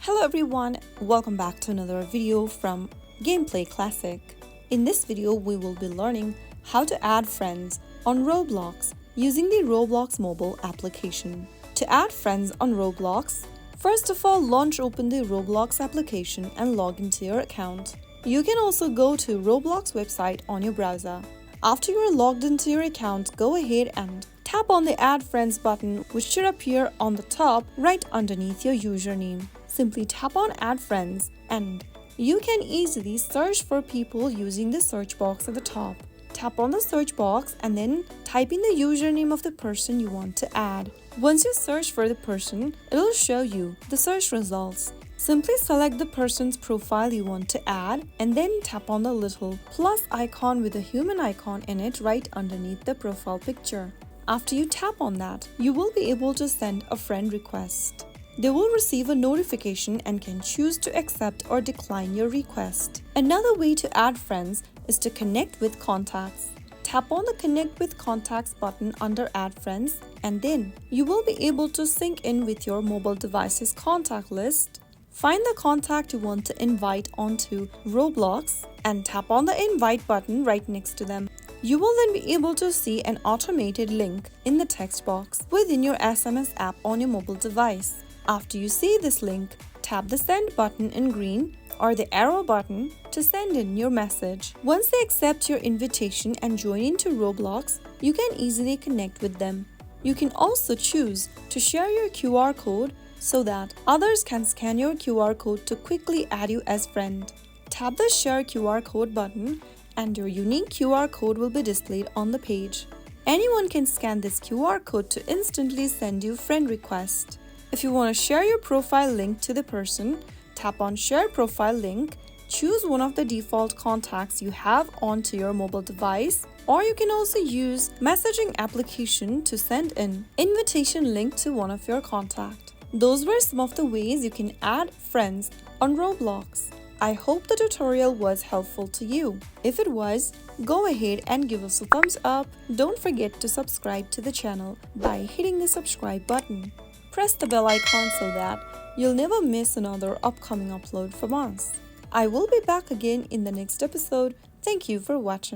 Hello everyone, welcome back to another video from Gameplay Classic. In this video, we will be learning how to add friends on Roblox using the Roblox mobile application. To add friends on Roblox, first of all, open the Roblox application and log into your account. You can also go to Roblox website on your browser. After you are logged into your account, go ahead and tap on the Add Friends button, which should appear on the top right underneath your username. Simply tap on Add Friends and you can easily search for people using the search box at the top. Tap on the search box and then type in the username of the person you want to add. Once you search for the person, it will show you the search results. Simply select the person's profile you want to add and then tap on the little plus icon with a human icon in it right underneath the profile picture. After you tap on that, you will be able to send a friend request. They will receive a notification and can choose to accept or decline your request. Another way to add friends is to connect with contacts. Tap on the Connect with Contacts button under Add Friends and then you will be able to sync in with your mobile device's contact list. Find the contact you want to invite onto Roblox and tap on the Invite button right next to them. You will then be able to see an automated link in the text box within your SMS app on your mobile device. After you see this link, tap the Send button in green or the arrow button to send in your message. Once they accept your invitation and join into Roblox, you can easily connect with them. You can also choose to share your QR code so that others can scan your QR code to quickly add you as friend. Tap the Share QR code button and your unique QR code will be displayed on the page. Anyone can scan this QR code to instantly send you friend request. If you want to share your profile link to the person, tap on Share Profile Link, choose one of the default contacts you have onto your mobile device, or you can also use messaging application to send an invitation link to one of your contacts. Those were some of the ways you can add friends on Roblox. I hope the tutorial was helpful to you. If it was, go ahead and give us a thumbs up. Don't forget to subscribe to the channel by hitting the subscribe button. Press the bell icon so that you'll never miss another upcoming upload from us. I will be back again in the next episode. Thank you for watching.